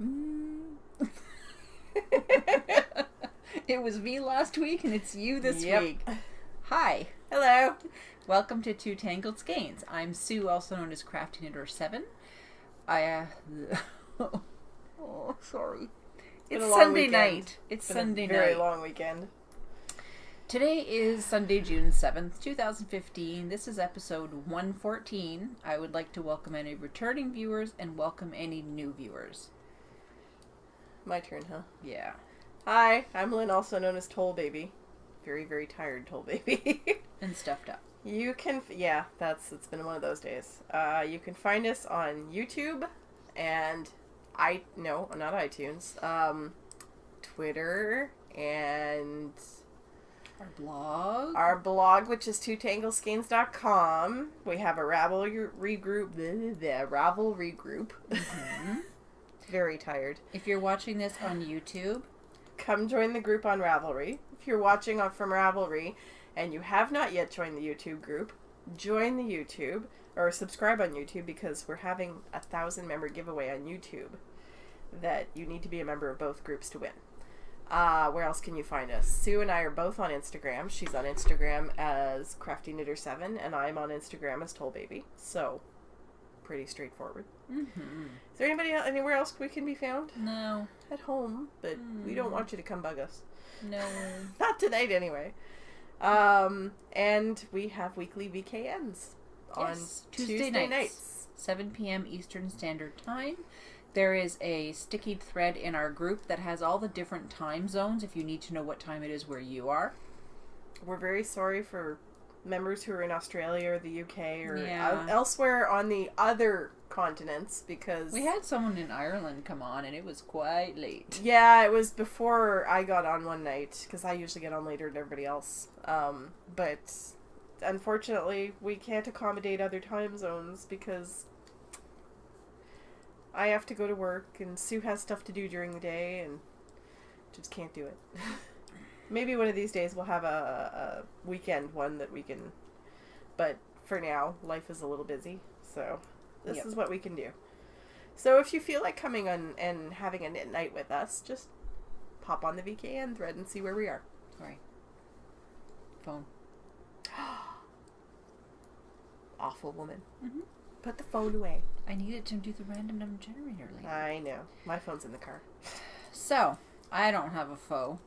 Mm. It was me last week and it's you this week. Hi. Hello. Welcome to Two Tangled Skeins. I'm Sue, also known as Crafty Knitter 7. Oh, sorry. It's Sunday night. It's Sunday night. Very long weekend. Today is Sunday, June 7th, 2015. This is episode 114. I would like to welcome any returning viewers and welcome any new viewers. My turn, huh? Yeah. Hi, I'm Lynn, also known as Toll Baby. Very, very tired Toll Baby. And stuffed up. You can, it's been one of those days. You can find us on YouTube and not iTunes. Twitter and our blog, which is twotangleskeins.com. We have a Ravelry group. Mm-hmm. Very tired. If you're watching this on YouTube, come join the group on Ravelry. If you're watching from Ravelry and you have not yet joined the YouTube group, join the YouTube or subscribe on YouTube, because we're having a 1,000-member giveaway on YouTube that you need to be a member of both groups to win. Where else can you find us? Sue and I are both on Instagram. She's on Instagram as Crafty Knitter 7 and I'm on Instagram as Toll Baby. So, pretty straightforward. Mm-hmm. Is there anywhere else we can be found? No. At home, but we don't want you to come bug us. No. Not tonight, anyway. And we have weekly VKNs on Tuesday nights. 7 p.m. Eastern Standard Time. There is a sticky thread in our group that has all the different time zones if you need to know what time it is where you are. We're very sorry for members who are in Australia or the UK or elsewhere on the other continents, because we had someone in Ireland come on and it was quite late. Yeah, it was before I got on one night, because I usually get on later than everybody else. But unfortunately we can't accommodate other time zones because I have to go to work and Sue has stuff to do during the day and just can't do it. Maybe one of these days we'll have a weekend one that we can, but for now, life is a little busy, so this is what we can do. So if you feel like coming on and having a knit night with us, just pop on the VKN thread and see where we are. Sorry. Phone. Awful woman. Mm-hmm. Put the phone away. I needed to do the random number generator later. I know. My phone's in the car. So, I don't have a foe.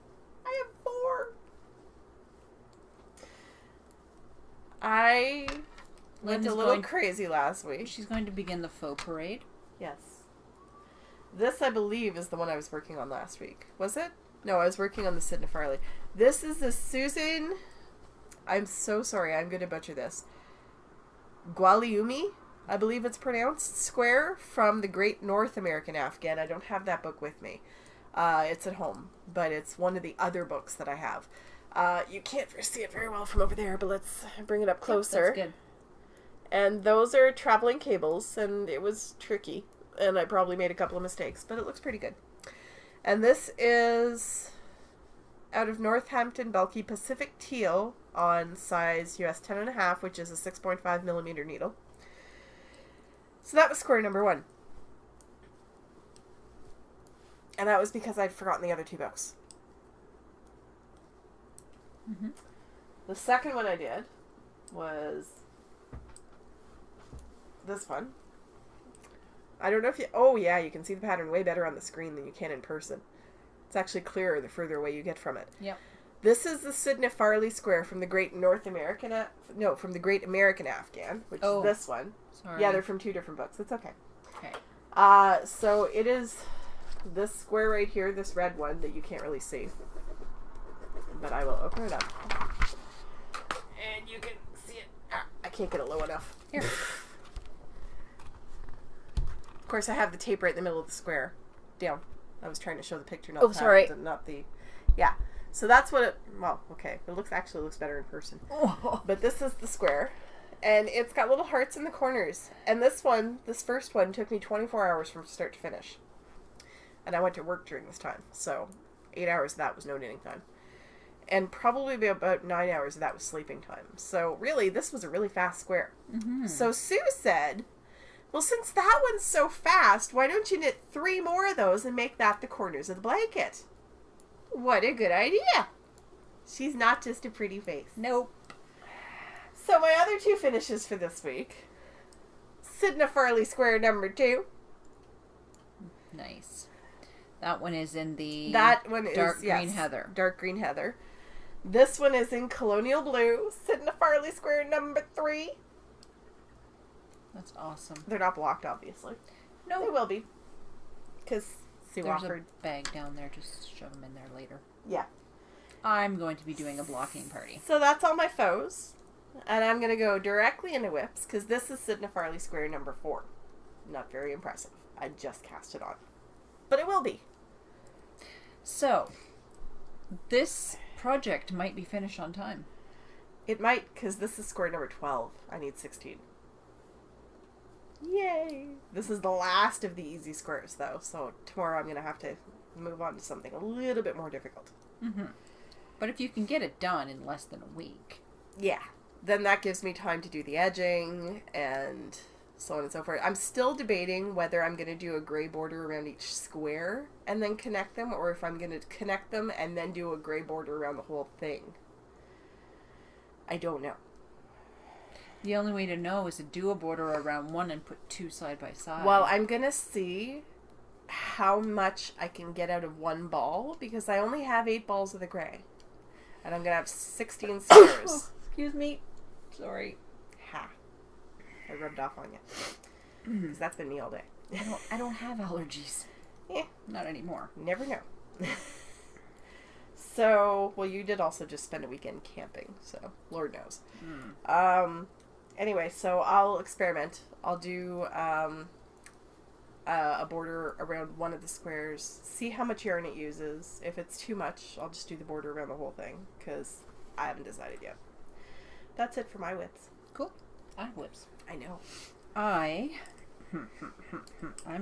I have 4. I went a little crazy last week. She's going to begin the faux parade. Yes. This, I believe, is the one I was working on last week. Was it? No, I was working on the Sydney Farley. This is the Susan... I'm so sorry, I'm going to butcher this. Gwaliumi, I believe it's pronounced, square from the Great North American Afghan. I don't have that book with me. It's at home, but it's one of the other books that I have. You can't see it very well from over there, but let's bring it up closer. That's good. And those are traveling cables, and it was tricky, and I probably made a couple of mistakes, but it looks pretty good. And this is out of Northampton Bulky Pacific Teal on size US 10.5, which is a 6.5 millimeter needle. So that was square number 1. And that was because I'd forgotten the other 2 books. Mm-hmm. The second one I did was this one. I don't know if you... Oh, yeah, you can see the pattern way better on the screen than you can in person. It's actually clearer the further away you get from it. Yep. This is the Sydney Farley square from the Great American Afghan, which is this one. Sorry. Yeah, they're from 2 different books. It's okay. Okay. So it is this square right here, this red one that you can't really see. But I will open it up. And you can see it. I can't get it low enough. Here. Of course, I have the tape right in the middle of the square. Down. I was trying to show the picture, not the sorry. not the... Yeah. So that's what it... Well, okay. It actually looks better in person. Oh. But this is the square. And it's got little hearts in the corners. And this first one, took me 24 hours from start to finish. And I went to work during this time. So 8 hours of that was no knitting time. And probably about 9 hours of that was sleeping time. So really, this was a really fast square. Mm-hmm. So Sue said Well, since that one's so fast, why don't you knit 3 more of those and make that the corners of the blanket? What a good idea. She's not just a pretty face. Nope. So my other 2 finishes for this week. Sidna Farley square number 2. Nice. That one is in the That one is dark green heather. Dark green heather. This one is in colonial blue. Sidna Farley square number 3. That's awesome. They're not blocked, obviously. No, they will be. Because Sue There's offered. a bag down there. Just shove them in there later. Yeah. I'm going to be doing a blocking party. So that's all my faux. And I'm going to go directly into whips, because this is Sidna Farley square number 4. Not very impressive. I just cast it on. But it will be. So, this project might be finished on time. It might, because this is square number 12. I need 16. Yay! This is the last of the easy squares, though, so tomorrow I'm going to have to move on to something a little bit more difficult. Mm-hmm. But if you can get it done in less than a week. Yeah. Then that gives me time to do the edging and so on and so forth. I'm still debating whether I'm going to do a gray border around each square and then connect them, or if I'm going to connect them and then do a gray border around the whole thing. I don't know. The only way to know is to do a border around one and put 2 side by side. Well, I'm going to see how much I can get out of one ball, because I only have 8 balls of the gray. And I'm going to have 16 squares. Excuse me. Sorry. Ha. I rubbed off on you. Because that's been me all day. I don't have allergies. Yeah. Not anymore. Never know. So, well, you did also just spend a weekend camping, so Lord knows. Anyway, so I'll experiment. I'll do a border around one of the squares, see how much yarn it uses. If it's too much, I'll just do the border around the whole thing, because I haven't decided yet. That's it for my whips. Cool. I have whips. I know. I'm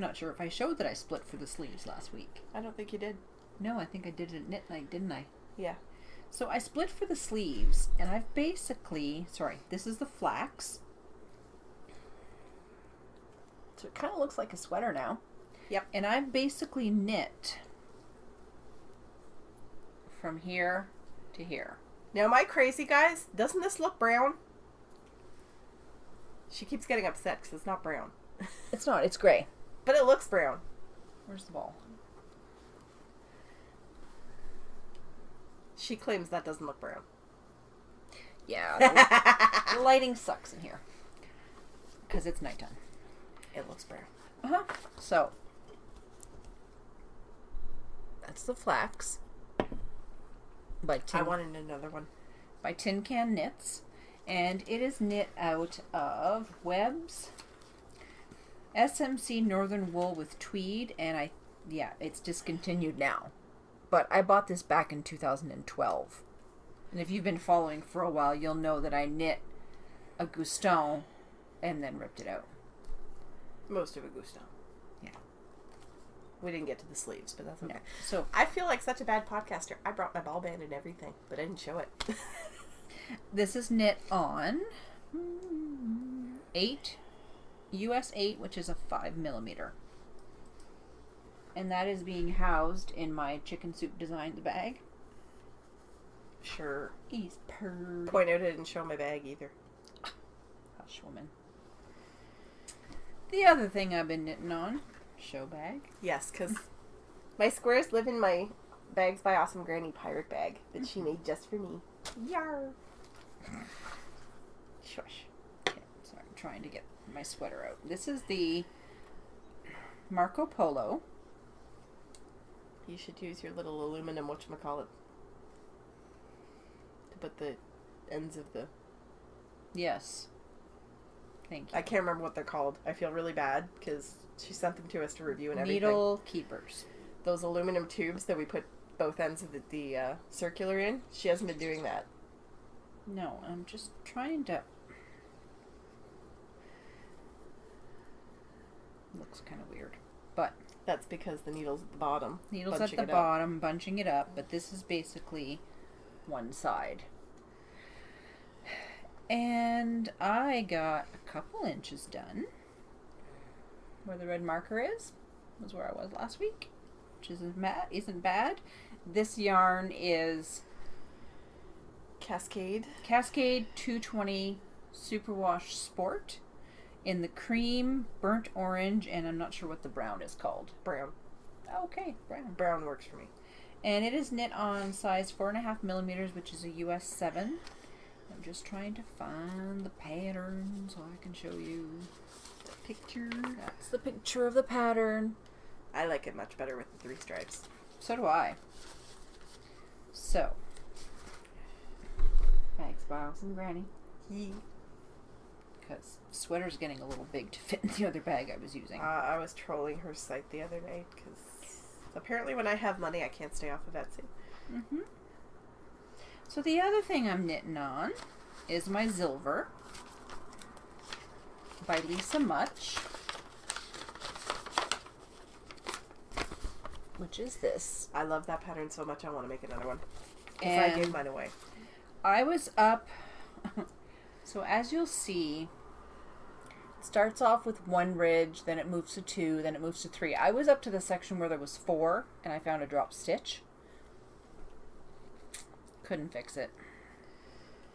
not sure if I showed that I split for the sleeves last week. I don't think you did. No, I think I did it at knit night, didn't I? Yeah. So I split for the sleeves, and I've basically... Sorry, this is the flax. So it kind of looks like a sweater now. Yep. And I've basically knit from here to here. Now, am I crazy, guys? Doesn't this look brown? She keeps getting upset because it's not brown. It's not, it's gray. But it looks brown. Where's the ball? She claims that doesn't look brown. Yeah, the lighting sucks in here. Because it's nighttime. It looks brown. Uh-huh. So, that's the flax. I wanted another one. By Tin Can Knits. And it is knit out of Webb's SMC Northern Wool with Tweed. And it's discontinued now. But I bought this back in 2012. And if you've been following for a while, you'll know that I knit a Guston and then ripped it out. Most of a Guston. Yeah. We didn't get to the sleeves, but that's okay. No. So I feel like such a bad podcaster. I brought my ball band and everything, but I didn't show it. this is knit on 8, US 8, which is a 5mm. And that is being housed in my chicken soup designed bag. Sure. He's purred. Point out I didn't show my bag either. Hush, woman. The other thing I've been knitting on, show bag. Yes, because my squares live in my Bags by Awesome Granny pirate bag that she made just for me. Yar! Shush. Okay, sorry, I'm trying to get my sweater out. This is the Marco Polo. You should use your little aluminum whatchamacallit to put the ends of the... Yes. Thank you. I can't remember what they're called. I feel really bad because she sent them to us to review and everything. Needle keepers. Those aluminum tubes that we put both ends of the circular in. She hasn't been doing that. No, I'm just trying to... Looks kind of weird. But... That's because the needle's at the bottom. Needle's at the bottom, bunching it up, but this is basically one side. And I got a couple inches done. where the red marker is, was where I was last week, which isn't bad. This yarn is Cascade 220 Superwash Sport in the cream, burnt orange, and I'm not sure what the brown is called. brown. Okay, brown. Brown works for me. And it is knit on size 4.5 millimeters, which is a US 7. I'm just trying to find the pattern so I can show you The picture. That's the picture of the pattern. I like it much better with the 3 stripes. So do I. So, bags by Awesome Granny. Because sweater's getting a little big to fit in the other bag I was using. I was trolling her site the other night because apparently when I have money I can't stay off of Etsy. Mm-hmm. So the other thing I'm knitting on is my Zilver by Lisa Much, which is this. I love that pattern so much I want to make another one. And I gave mine away. I was up, so as you'll see, it starts off with 1 ridge, then it moves to 2, then it moves to 3. I was up to the section where there was 4, and I found a drop stitch. Couldn't fix it.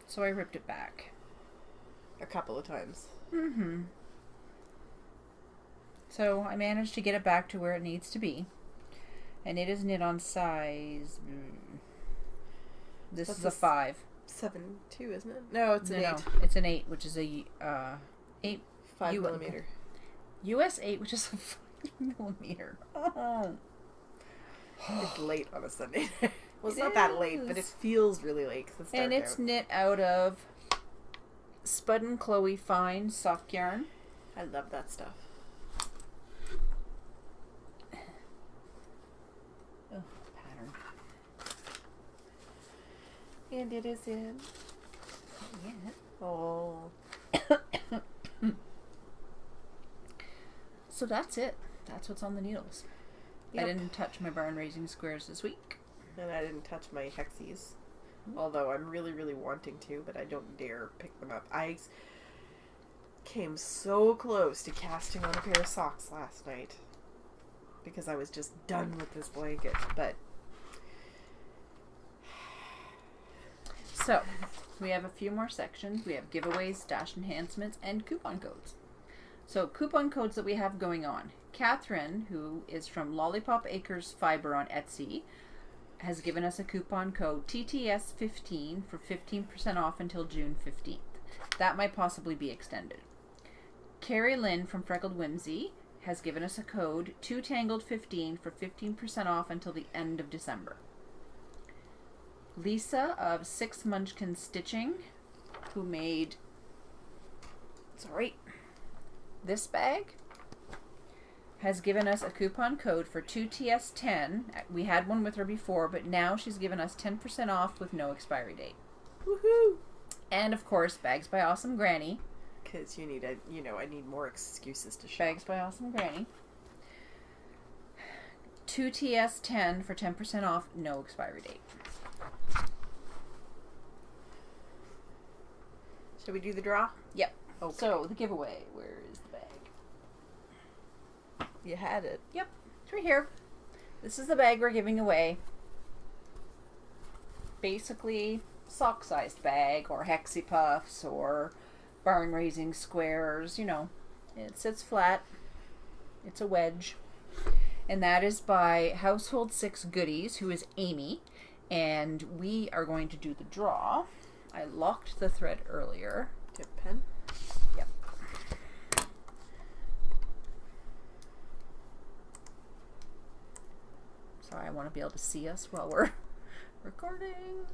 So I ripped it back. A couple of times. Mm-hmm. So I managed to get it back to where it needs to be. And it is knit on size... This is a 5. 7.2, isn't it? No, it's an 8. No, it's an 8, which is a 8... 5 millimeter. US 8, which is a 5 millimeter. Oh. It's late on a Sunday. Well, it's not that late, but it feels really late because it's dark And it's out. knit out of Spud and Chloe Fine sock yarn. I love that stuff. Oh, pattern. And it is in. Yeah. Oh. So that's it. That's what's on the needles. Yep. I didn't touch my barn raising squares this week. And I didn't touch my hexies. Although I'm really, really wanting to, but I don't dare pick them up. I came so close to casting on a pair of socks last night. Because I was just done with this blanket. But So, we have a few more sections. We have giveaways, stash enhancements, and coupon codes. So, coupon codes that we have going on. Catherine, who is from Lollipop Acres Fiber on Etsy, has given us a coupon code TTS15 for 15% off until June 15th. That might possibly be extended. Carrie Lynn from Freckled Whimsy has given us a code 2Tangled15 for 15% off until the end of December. Lisa of 6 Munchkin Stitching, who made this bag, has given us a coupon code for 2TS10. We had one with her before, but now she's given us 10% off with no expiry date. woohoo! And of course, Bags by Awesome Granny. Because I need more excuses to shop. Bags by Awesome Granny. 2TS10 for 10% off, no expiry date. Shall we do the draw? Yep. Okay. So, the giveaway. Where is the bag? You had it. Yep. It's right here. This is the bag we're giving away. Basically, sock-sized bag, or hexie puffs, or barn raising squares, you know. It sits flat. It's a wedge. And that is by Household 6 Goodies, who is Amy. And we are going to do the draw. I locked the thread earlier. Do you have a pen? Yep. Sorry, I want to be able to see us while we're recording.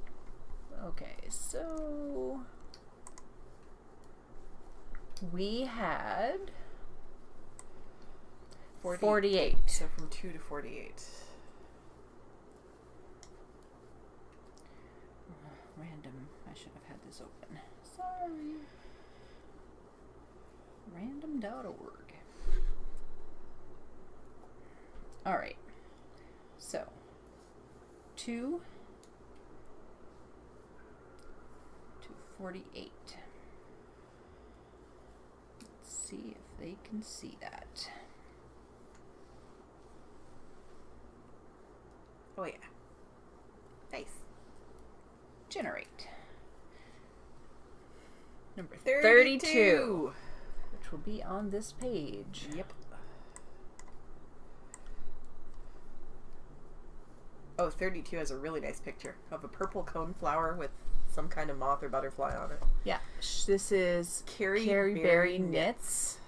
Okay, so we had 48. So from 2 to 48. Random. I should have had this open. Sorry. Random.org. Alright. So, 2 to 48. Let's see if they can see that. Oh, yeah. Nice. Generate. Number 32. 32. Which will be on this page. Yep. Oh, 32 has a really nice picture of a purple cone flower with some kind of moth or butterfly on it. Yeah. This is Carrie Berry Knits.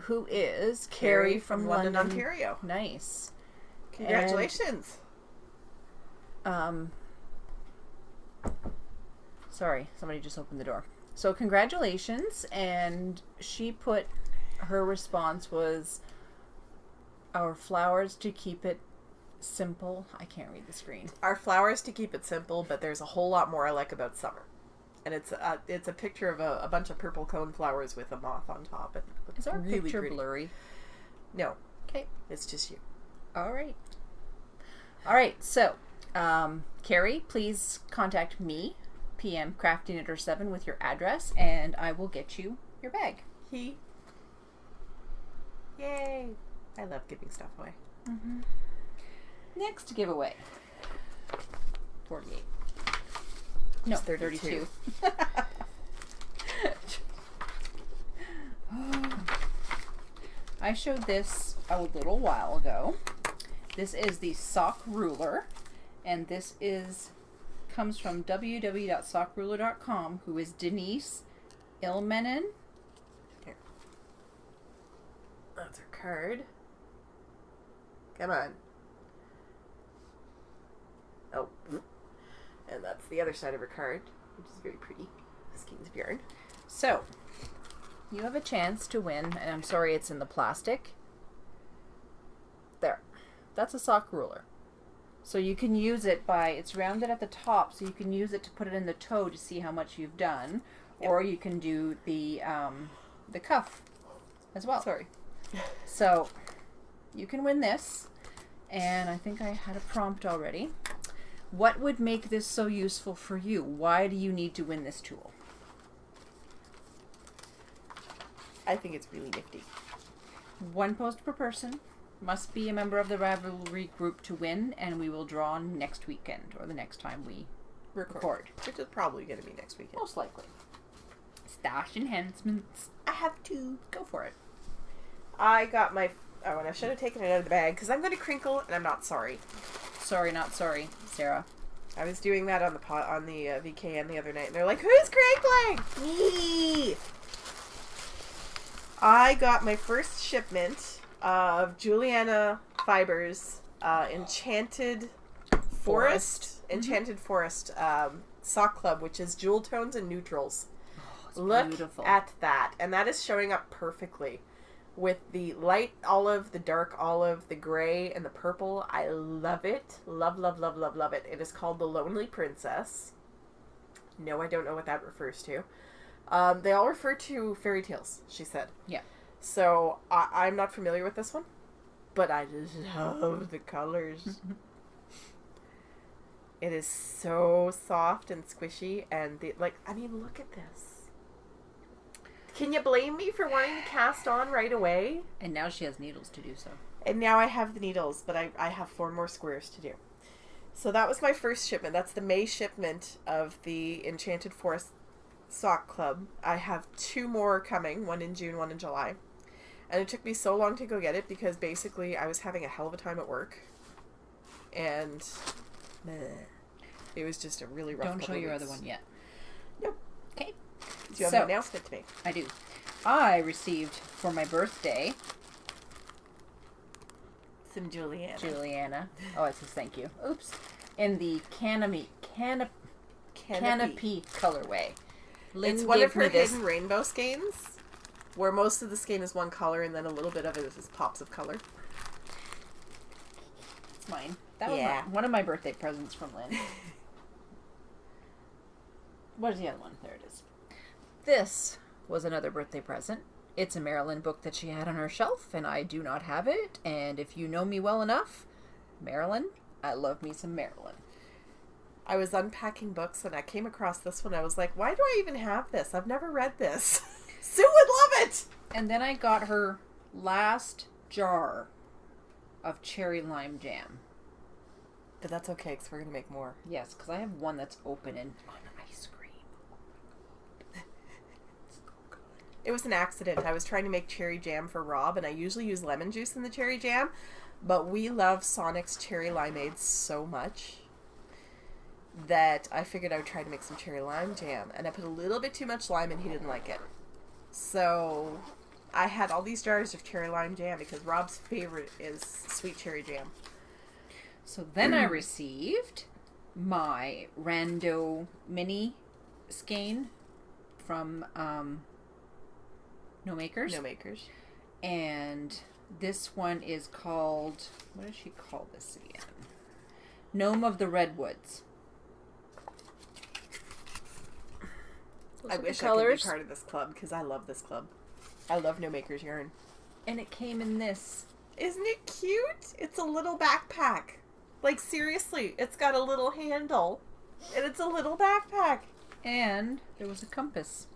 Who is Carrie from London, Ontario. Nice. Congratulations. And, sorry, somebody just opened the door. So congratulations, and she put, her response was, our flowers to keep it simple. I can't read the screen. Our flowers to keep it simple, but there's a whole lot more I like about summer. And it's a picture of a bunch of purple cone flowers with a moth on top. And Is our really picture pretty. blurry? No. Okay. It's just you. All right. All right. So, Carrie, please contact me, PM CraftyKnitter7, with your address, and I will get you your bag. Yay. I love giving stuff away. Mm-hmm. Next giveaway. 48. No, 32. I showed this a little while ago. This is the sock ruler, and this comes from www.sockruler.com, who is Denise Ilmenen. Here. That's her card. Come on. Oh. And that's the other side of her card, which is very pretty. Skeins of yarn. So, you have a chance to win, and I'm sorry it's in the plastic. There. That's a sock ruler. So you can use it it's rounded at the top, so you can use it to put it in the toe to see how much you've done. Yep. Or you can do the cuff as well. Sorry. So, you can win this, and I think I had a prompt already. What would make this so useful for you? Why do you need to win this tool? I think it's really nifty. 1 post per person. Must be a member of the Ravelry group to win, and we will draw next weekend, or the next time we record. Which is probably going to be next weekend. Most likely. Stash enhancements. I have 2. Go for it. I got my... Oh, and I should have taken it out of the bag, because I'm going to crinkle, and I'm not sorry. Sorry, not sorry, Sarah. I was doing that on the VKN the other night, and they're like, who's crinkling? Me! I got my first shipment of Juliana Fibers Enchanted Forest Sock Club, which is jewel tones and neutrals. Oh, Look beautiful. at that. And that is showing up perfectly with the light olive, the dark olive, the gray, and the purple. I love it. Love, love, love, love, love it. It is called the Lonely Princess. No, I don't know what that refers to. They all refer to fairy tales, she said. Yeah. So, I'm not familiar with this one, but I love the colors. It is so soft and squishy, and look at this. Can you blame me for wanting to cast on right away? And now she has needles to do so. And now I have the needles, but I have 4 more squares to do. So that was my first shipment. That's the May shipment of the Enchanted Forest Sock Club. I have 2 more coming, 1 in June, 1 in July. And it took me so long to go get it because basically I was having a hell of a time at work. And it was just a really rough Don't show couple your weeks. other one yet. Nope. Okay. Do you have an announcement to make? I do. I received for my birthday Some Juliana. Oh, it says thank you. Oops. In the canopy colorway. Lynn It's one gave of her me this. hidden rainbow skeins, where most of the skein is one color and then a little bit of it is pops of color. It's mine. That was one of my birthday presents from Lynn. Where's the other one? There it is. This was another birthday present. It's a Marilyn book that she had on her shelf, and I do not have it. And if you know me well enough, Marilyn, I love me some Marilyn. I was unpacking books and I came across this one. I was like, why do I even have this? I've never read this. Sue would love it! And then I got her last jar of cherry lime jam. But that's okay, because we're going to make more. Yes, because I have one that's open and on ice cream. It was an accident. I was trying to make cherry jam for Rob, and I usually use lemon juice in the cherry jam, but we love Sonic's cherry limeade so much that I figured I would try to make some cherry lime jam, and I put a little bit too much lime and he didn't like it. So I had all these jars of cherry lime jam because Rob's favorite is sweet cherry jam. So then I received my rando mini skein from No Makers. No Makers. And this one is called, what does she call this again? Gnome of the Redwoods. I wish I could be part of this club because I love this club. I love No Makers yarn. And it came in this. Isn't it cute? It's a little backpack. Like, seriously, it's got a little handle. And it's a little backpack. And there was a compass.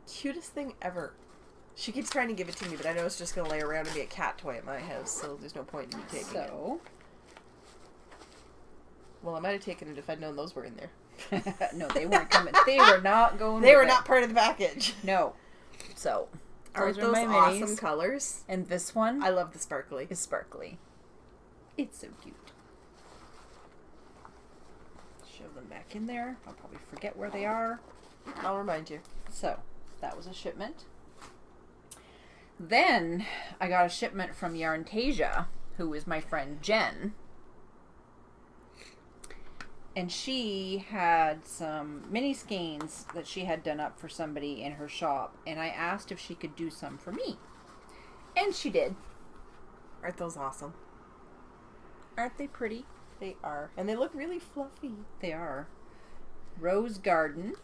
Cutest thing ever. She keeps trying to give it to me, but I know it's just going to lay around and be a cat toy at my house, so there's no point in me taking it. Well, I might have taken it if I'd known those were in there. No, they weren't coming. They were not going They were not part of the package. No. So, aren't those awesome colors? And this one, I love the sparkly. Is sparkly. It's so cute. Shove them back in there. I'll probably forget where they are. I'll remind you. So, that was a shipment. Then, I got a shipment from Yarntasia, who is my friend Jen. And she had some mini skeins that she had done up for somebody in her shop. And I asked if she could do some for me. And she did. Aren't those awesome? Aren't they pretty? They are. And they look really fluffy. They are. Rose Garden.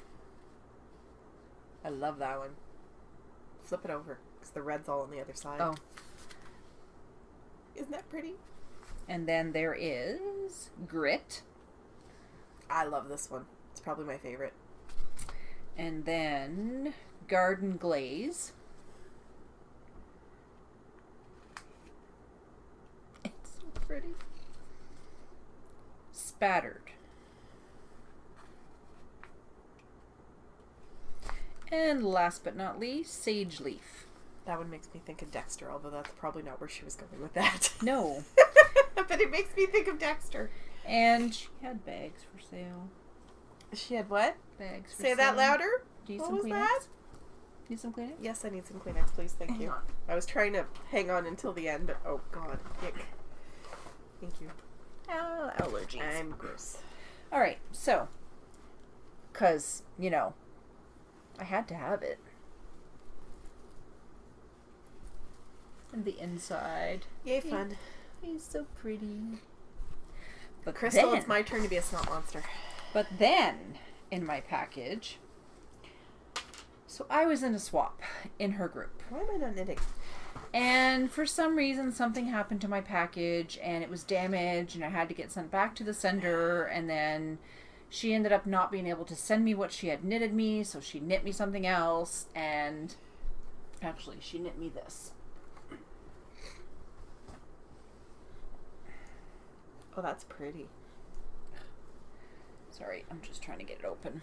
I love that one. Flip it over, because the red's all on the other side. Oh. Isn't that pretty? And then there is Grit. I love this one. It's probably my favorite. And then Garden Glaze. It's so pretty. Spattered. And last but not least, Sage Leaf. That one makes me think of Dexter, although that's probably not where she was going with that. No. But it makes me think of Dexter. And she had bags for sale. She had what? Bags for Say sale. that louder. Do you What some was Kleenex? that? Need some Kleenex? Yes, I need some Kleenex, please. Thank you. I was trying to hang on until the end, but oh god. Yuck. Thank you. Allergies. I'm gross. Alright, so. Because, you know, I had to have it. And the inside. Yay, fun. He's so pretty. But Crystal, then, it's my turn to be a snot monster. But then, in my package, so I was in a swap in her group. Why am I not knitting? And for some reason, something happened to my package, and it was damaged, and I had to get sent back to the sender, and then she ended up not being able to send me what she had knitted me, so she knit me something else, and actually, she knit me this. Oh, that's pretty. Sorry, I'm just trying to get it open.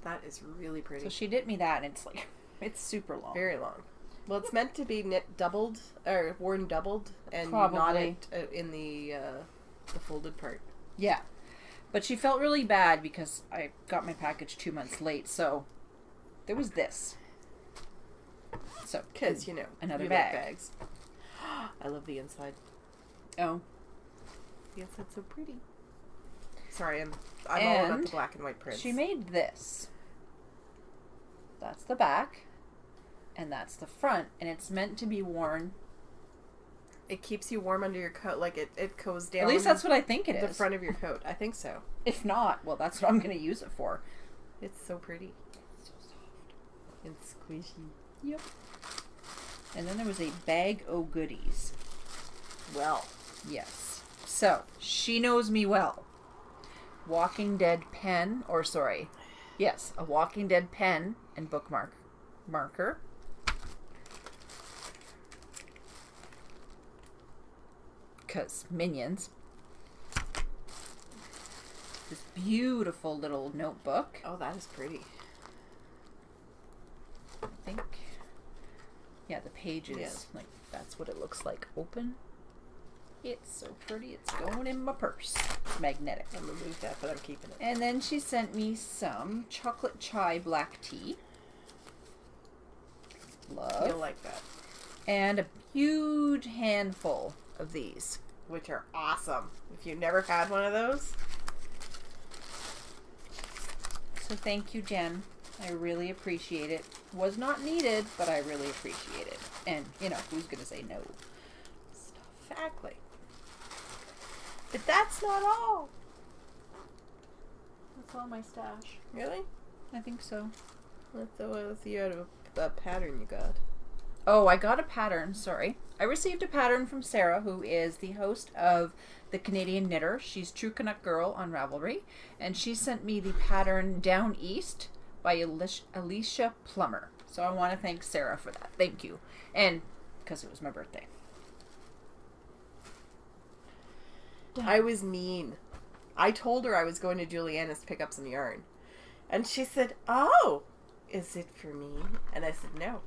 That is really pretty. So she knit me that, and it's like, it's super long. Very long. Well, it's meant to be knit doubled, or worn doubled, and Probably. not it in the folded part. Yeah. But she felt really bad because I got my package 2 months late, so there was this. So, Because, you know, another you bag. like bags. I love the inside. Oh. The inside's so pretty. Sorry, I'm all about the black and white prints. She made this. That's the back, and that's the front, and it's meant to be worn. It keeps you warm under your coat, like it goes down. At least that's what I think it is. The front of your coat. I think so. If not, well, that's what I'm going to use it for. It's so pretty. It's so soft. And squishy. Yep. And then there was a bag o' goodies. Well. Yes. So, she knows me well. Walking Dead pen, or sorry, yes, a Walking Dead pen and marker. because minions. This beautiful little notebook. Oh, that is pretty. I think. Yeah, the pages, like, that's what it looks like. Open. It's so pretty. It's going in my purse. It's magnetic. I'm going to move that, but I'm keeping it. And then she sent me some chocolate chai black tea. Love. You'll like that. And a huge handful of these. Which are awesome. If you've never had one of those. So thank you, Jen. I really appreciate it. Was not needed, but I really appreciate it. And, you know, who's going to say no? Exactly. But that's not all. That's all my stash. Really? I think so. Let's see out of a pattern you got. Oh, I got a pattern. Sorry. I received a pattern from Sarah, who is the host of The Canadian Knitter. She's True Canuck Girl on Ravelry. And she sent me the pattern Down East by Alicia Plummer. So I want to thank Sarah for that. Thank you. And because it was my birthday. I was mean. I told her I was going to Juliana's to pick up some yarn. And she said, "Oh, is it for me?" And I said, "No."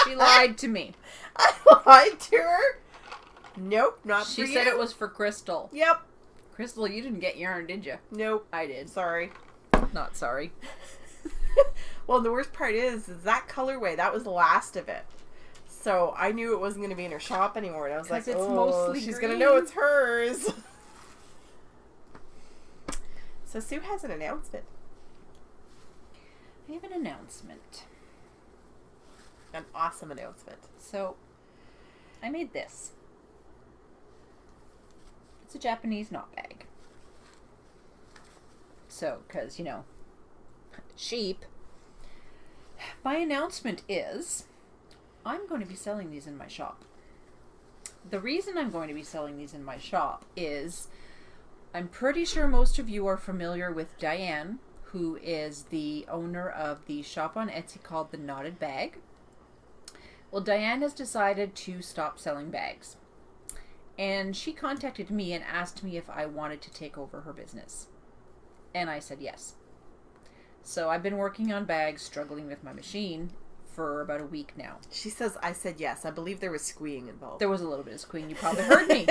She lied to me. I lied to her? Nope, not for you. She said it was for Crystal. Yep. Crystal, you didn't get yarn, did you? Nope. I did. Sorry. Not sorry. Well, the worst part is that colorway, that was the last of it. So I knew it wasn't going to be in her shop anymore. And I was like, it's oh, mostly she's green. going to know it's hers. So Sue has an announcement. I have an announcement. An awesome announcement. So, I made this. It's a Japanese knot bag. So, because, you know, sheep. My announcement is, I'm going to be selling these in my shop. The reason I'm going to be selling these in my shop is, I'm pretty sure most of you are familiar with Diane, who is the owner of the shop on Etsy called The Knotted Bag. Well, Diane has decided to stop selling bags. And she contacted me and asked me if I wanted to take over her business. And I said yes. So I've been working on bags, struggling with my machine for about a week now. She says, I said yes. I believe there was squeeing involved. There was a little bit of squealing. You probably heard me.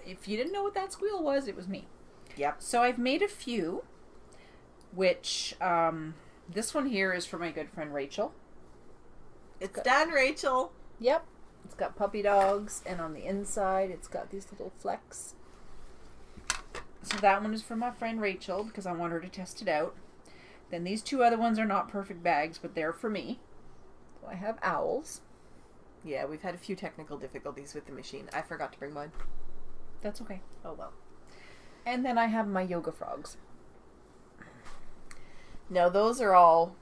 If you didn't know what that squeal was, it was me. Yep. So I've made a few, which this one here is for my good friend Rachel. It's done, Rachel. Yep. It's got puppy dogs, and on the inside it's got these little flecks. So that one is for my friend Rachel, because I want her to test it out. Then these two other ones are not perfect bags, but they're for me. So I have owls. Yeah, we've had a few technical difficulties with the machine. I forgot to bring mine. That's okay. Oh well. And then I have my yoga frogs. Now those are all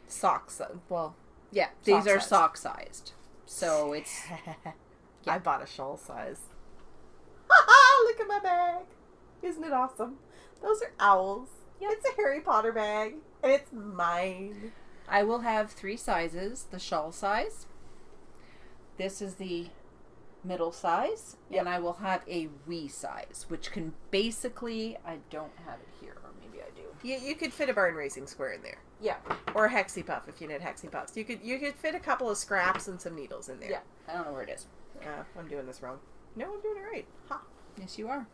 socks. Well, yeah, these are size. sock sized. So it's... Yeah. I bought a shawl size. Look at my bag. Isn't it awesome? Those are owls. Yep. It's a Harry Potter bag. And it's mine. I will have 3 sizes. The shawl size. This is the middle size. Yep. And I will have a wee size, which can basically... I don't have it here, or maybe I do. You could fit a barn raising square in there. Yeah. Or a hexie puff if you need hexie puffs. You could fit a couple of scraps and some needles in there. Yeah. I don't know where it is. I'm doing this wrong. No, I'm doing it right. Ha. Yes, you are.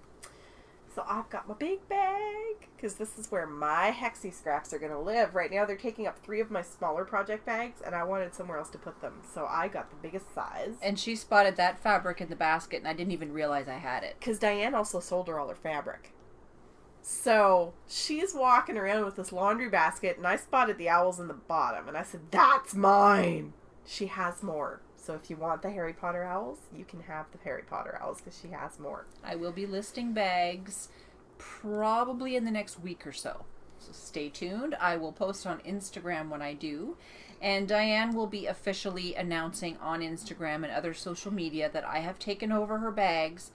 So I've got my big bag, because this is where my hexie scraps are going to live. Right now they're taking up 3 of my smaller project bags, and I wanted somewhere else to put them. So I got the biggest size. And she spotted that fabric in the basket, and I didn't even realize I had it. Because Diane also sold her all her fabric. So she's walking around with this laundry basket, and I spotted the owls in the bottom, and I said, that's mine! She has more. So if you want the Harry Potter owls, you can have the Harry Potter owls, because she has more. I will be listing bags probably in the next week or so. So stay tuned. I will post on Instagram when I do. And Diane will be officially announcing on Instagram and other social media that I have taken over her bags,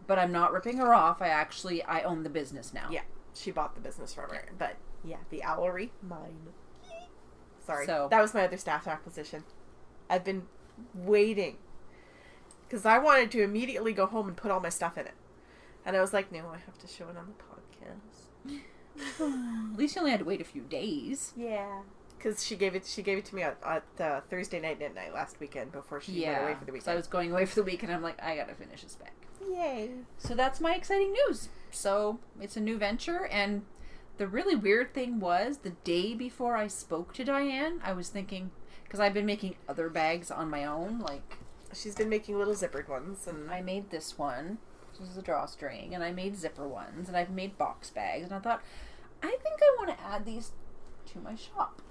but I'm not ripping her off. I own the business now. Yeah, she bought the business from her. But yeah, the owlery, mine. Sorry, So, that was my other staff acquisition. I've been waiting. Because I wanted to immediately go home and put all my stuff in it. And I was like, no, I have to show it on the podcast. At least you only had to wait a few days. Yeah. Because she gave it to me at Thursday night midnight last weekend before she went away for the weekend. So I was going away for the weekend. I'm like, I gotta finish this bag. Yay. So that's my exciting news. So it's a new venture, and the really weird thing was the day before I spoke to Diane, I was thinking, because I've been making other bags on my own, like... She's been making little zippered ones, and... I made this one. This is a drawstring, and I made zipper ones, and I've made box bags, and I thought, I think I want to add these to my shop.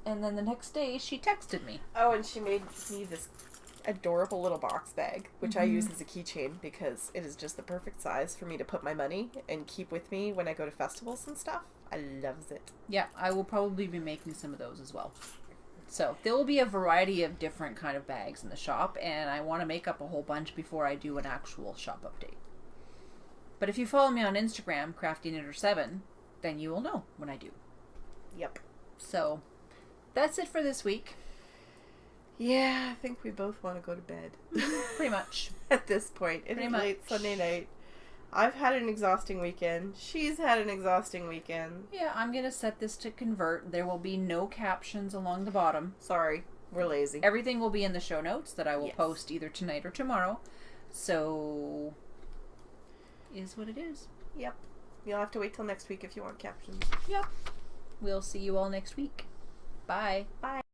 And then the next day, she texted me. Oh, and she made me this adorable little box bag, which I use as a keychain because it is just the perfect size for me to put my money and keep with me when I go to festivals and stuff. I loves it. Yeah, I will probably be making some of those as well. So there will be a variety of different kind of bags in the shop, and I want to make up a whole bunch before I do an actual shop update. But if you follow me on Instagram, CraftyKnitter7, then you will know when I do. Yep. So that's it for this week. Yeah, I think we both want to go to bed. Pretty much. At this point. It is late Sunday night. I've had an exhausting weekend. She's had an exhausting weekend. Yeah, I'm going to set this to convert. There will be no captions along the bottom. Sorry, we're lazy. Everything will be in the show notes that I will post either tonight or tomorrow. So, is what it is. Yep. You'll have to wait till next week if you want captions. Yep. We'll see you all next week. Bye. Bye.